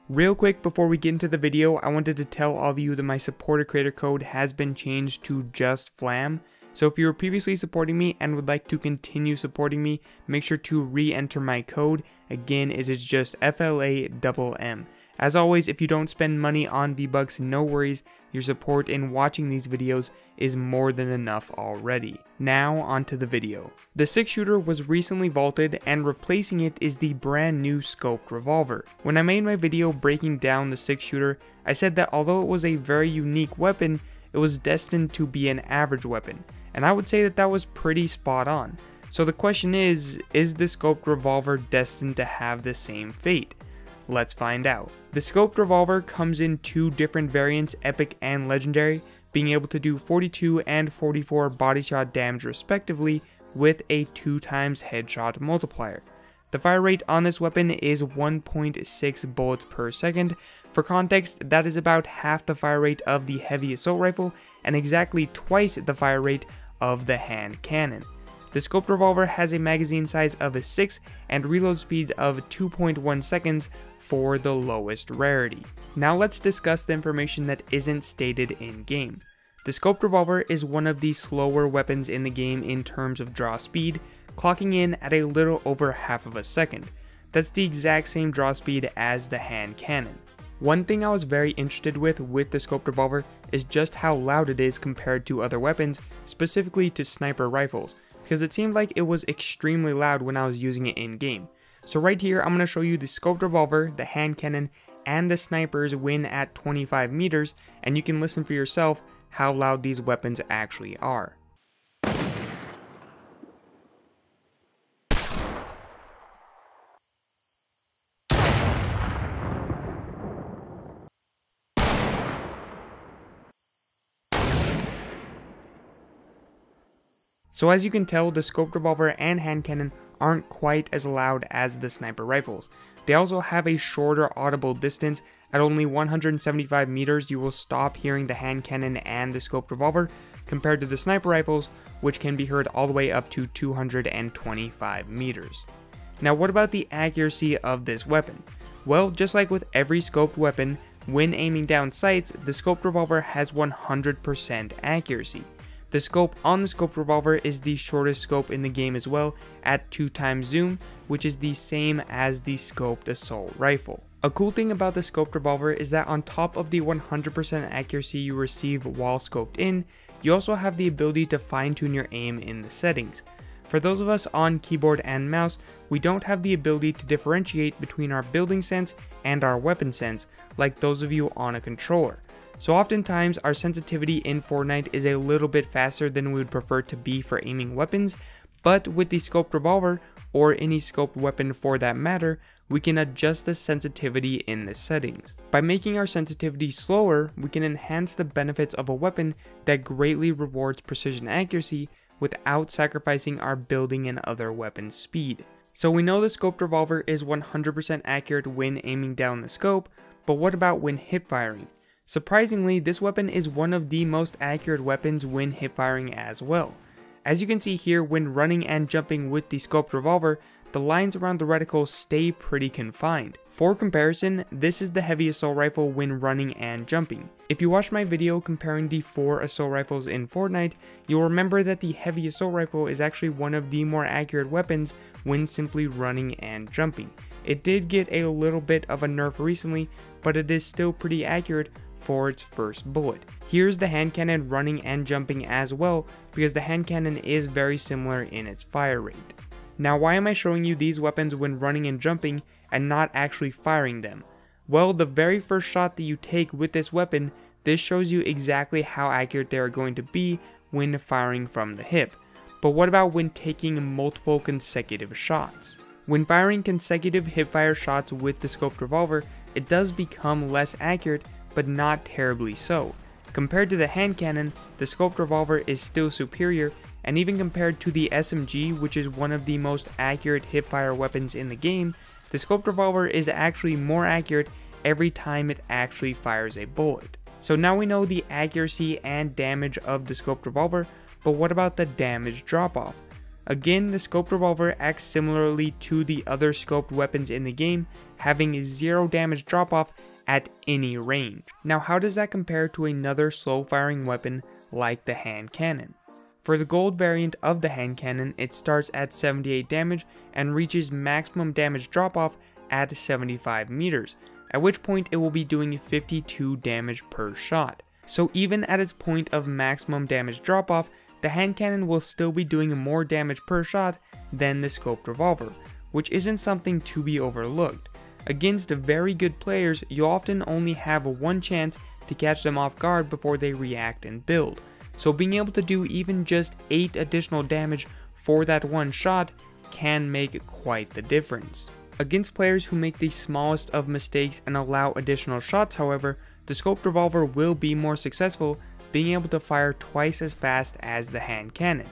Real quick before we get into the video, I wanted to tell all of you that my supporter creator code has been changed to just Flamm. So if you were previously supporting me and would like to continue supporting me, make sure to re-enter my code. Again, it is just FLAMM. As always, if you don't spend money on V-Bucks, no worries, your support in watching these videos is more than enough already. Now onto the video. The 6-shooter was recently vaulted, and replacing it is the brand new scoped revolver. When I made my video breaking down the 6-shooter, I said that although it was a very unique weapon, it was destined to be an average weapon, and I would say that that was pretty spot on. So the question is the scoped revolver destined to have the same fate? Let's find out. The scoped revolver comes in two different variants, epic and legendary, being able to do 42 and 44 body shot damage respectively with a 2x headshot multiplier. The fire rate on this weapon is 1.6 bullets per second. For context, that is about half the fire rate of the heavy assault rifle and exactly twice the fire rate of the hand cannon. The scoped revolver has a magazine size of 6 and reload speed of 2.1 seconds for the lowest rarity. Now let's discuss the information that isn't stated in game. The scoped revolver is one of the slower weapons in the game in terms of draw speed, clocking in at a little over half of a second. That's the exact same draw speed as the hand cannon. One thing I was very interested with the scoped revolver is just how loud it is compared to other weapons, specifically to sniper rifles, because it seemed like it was extremely loud when I was using it in game. So right here, I'm going to show you the scoped revolver, the hand cannon, and the snipers when at 25 meters, and you can listen for yourself how loud these weapons actually are. So as you can tell, the scoped revolver and hand cannon aren't quite as loud as the sniper rifles. They also have a shorter audible distance. At only 175 meters, you will stop hearing the hand cannon and the scoped revolver, compared to the sniper rifles, which can be heard all the way up to 225 meters. Now what about the accuracy of this weapon? Well, just like with every scoped weapon, when aiming down sights, the scoped revolver has 100% accuracy. The scope on the scoped revolver is the shortest scope in the game as well, at 2x zoom, which is the same as the scoped assault rifle. A cool thing about the scoped revolver is that on top of the 100% accuracy you receive while scoped in, you also have the ability to fine-tune your aim in the settings. For those of us on keyboard and mouse, we don't have the ability to differentiate between our building sense and our weapon sense, like those of you on a controller. So oftentimes our sensitivity in Fortnite is a little bit faster than we would prefer to be for aiming weapons, but with the scoped revolver, or any scoped weapon for that matter, we can adjust the sensitivity in the settings. By making our sensitivity slower, we can enhance the benefits of a weapon that greatly rewards precision accuracy without sacrificing our building and other weapon speed. So we know the scoped revolver is 100% accurate when aiming down the scope, but what about when hip firing? Surprisingly, this weapon is one of the most accurate weapons when hip firing as well. As you can see here, when running and jumping with the scoped revolver, the lines around the reticle stay pretty confined. For comparison, this is the heavy assault rifle when running and jumping. If you watched my video comparing the 4 assault rifles in Fortnite, you'll remember that the heavy assault rifle is actually one of the more accurate weapons when simply running and jumping. It did get a little bit of a nerf recently, but it is still pretty accurate for its first bullet. Here's the hand cannon running and jumping as well, because the hand cannon is very similar in its fire rate. Now why am I showing you these weapons when running and jumping and not actually firing them? Well, the very first shot that you take with this weapon, this shows you exactly how accurate they are going to be when firing from the hip. But what about when taking multiple consecutive shots? When firing consecutive hipfire shots with the scoped revolver, it does become less accurate, but not terribly so. Compared to the hand cannon, the scoped revolver is still superior, and even compared to the SMG, which is one of the most accurate hipfire weapons in the game, the scoped revolver is actually more accurate every time it actually fires a bullet. So now we know the accuracy and damage of the scoped revolver, but what about the damage drop-off? Again, the scoped revolver acts similarly to the other scoped weapons in the game, having 0 damage drop off at any range. Now how does that compare to another slow firing weapon like the hand cannon? For the gold variant of the hand cannon, it starts at 78 damage and reaches maximum damage drop off at 75 meters, at which point it will be doing 52 damage per shot. So even at its point of maximum damage drop off, the hand cannon will still be doing more damage per shot than the scoped revolver, which isn't something to be overlooked. Against very good players, you often only have one chance to catch them off guard before they react and build. So being able to do even just 8 additional damage for that one shot can make quite the difference. Against players who make the smallest of mistakes and allow additional shots, however, the scoped revolver will be more successful, being able to fire twice as fast as the hand cannon.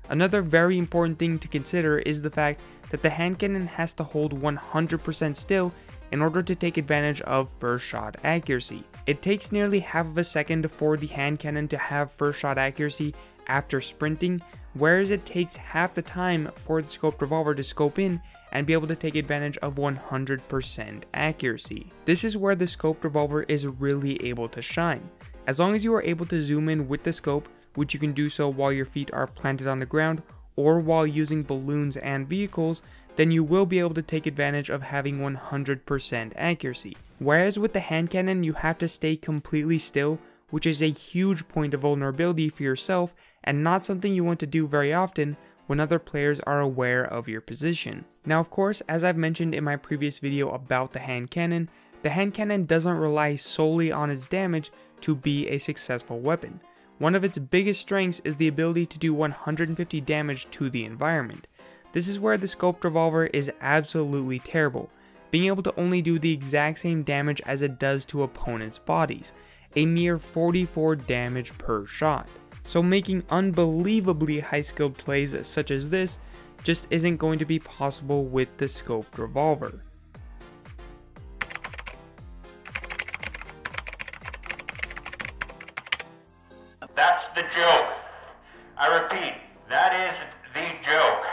Another very important thing to consider is the fact that the hand cannon has to hold 100% still in order to take advantage of first shot accuracy. It takes nearly half of a second for the hand cannon to have first shot accuracy after sprinting, whereas it takes half the time for the scoped revolver to scope in and be able to take advantage of 100% accuracy. This is where the scoped revolver is really able to shine. As long as you are able to zoom in with the scope, which you can do so while your feet are planted on the ground or while using balloons and vehicles, then you will be able to take advantage of having 100% accuracy. Whereas with the hand cannon, you have to stay completely still, which is a huge point of vulnerability for yourself and not something you want to do very often when other players are aware of your position. Now of course, as I've mentioned in my previous video about the hand cannon doesn't rely solely on its damage to be a successful weapon. One of its biggest strengths is the ability to do 150 damage to the environment. This is where the scoped revolver is absolutely terrible, being able to only do the exact same damage as it does to opponents' bodies, a mere 44 damage per shot. So making unbelievably high skilled plays such as this just isn't going to be possible with the scoped revolver. That's the joke. I repeat, that is the joke.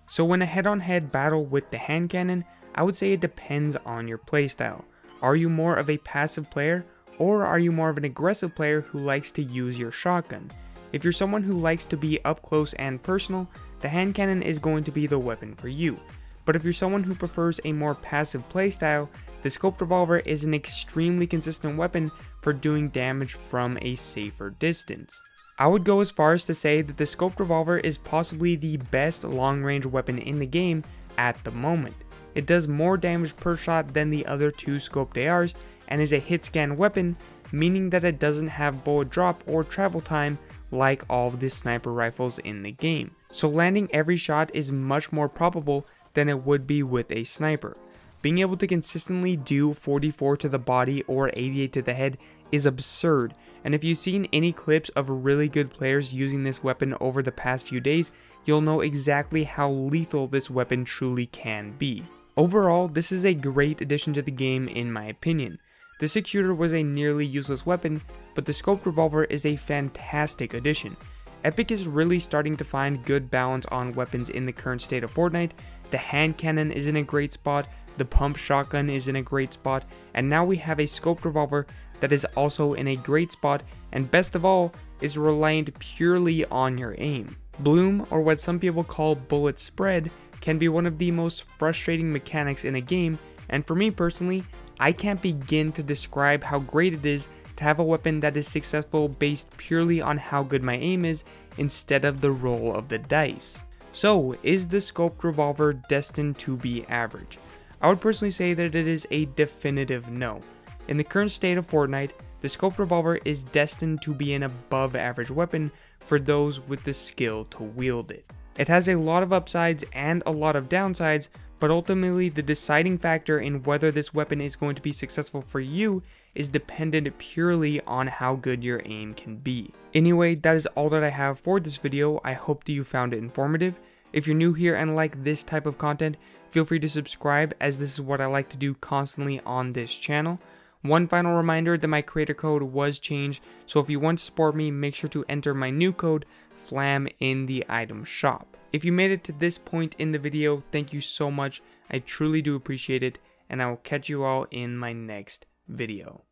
So in a head-on-head battle with the hand cannon, I would say it depends on your playstyle. Are you more of a passive player, or are you more of an aggressive player who likes to use your shotgun? If you're someone who likes to be up close and personal, the hand cannon is going to be the weapon for you. But if you're someone who prefers a more passive playstyle, the scoped revolver is an extremely consistent weapon for doing damage from a safer distance. I would go as far as to say that the scoped revolver is possibly the best long-range weapon in the game at the moment. It does more damage per shot than the other two scoped ARs and is a hit scan weapon, meaning that it doesn't have bullet drop or travel time like all of the sniper rifles in the game. So landing every shot is much more probable than it would be with a sniper. Being able to consistently do 44 to the body or 88 to the head is absurd, and if you've seen any clips of really good players using this weapon over the past few days, you'll know exactly how lethal this weapon truly can be. Overall, this is a great addition to the game in my opinion. The 6-shooter was a nearly useless weapon, but the scoped revolver is a fantastic addition. Epic is really starting to find good balance on weapons in the current state of Fortnite. The hand cannon is in a great spot, the pump shotgun is in a great spot, and now we have a scoped revolver that is also in a great spot, and best of all, is reliant purely on your aim. Bloom, or what some people call bullet spread, can be one of the most frustrating mechanics in a game, and for me personally, I can't begin to describe how great it is to have a weapon that is successful based purely on how good my aim is instead of the roll of the dice. So, is the scoped revolver destined to be average? I would personally say that it is a definitive no. In the current state of Fortnite, the scoped revolver is destined to be an above average weapon for those with the skill to wield it. It has a lot of upsides and a lot of downsides, but ultimately the deciding factor in whether this weapon is going to be successful for you is dependent purely on how good your aim can be. Anyway, that is all that I have for this video. I hope that you found it informative. If you're new here and like this type of content, feel free to subscribe, as this is what I like to do constantly on this channel. One final reminder that my creator code was changed, so if you want to support me, make sure to enter my new code, Flamm, in the item shop. If you made it to this point in the video, thank you so much. I truly do appreciate it, and I will catch you all in my next video.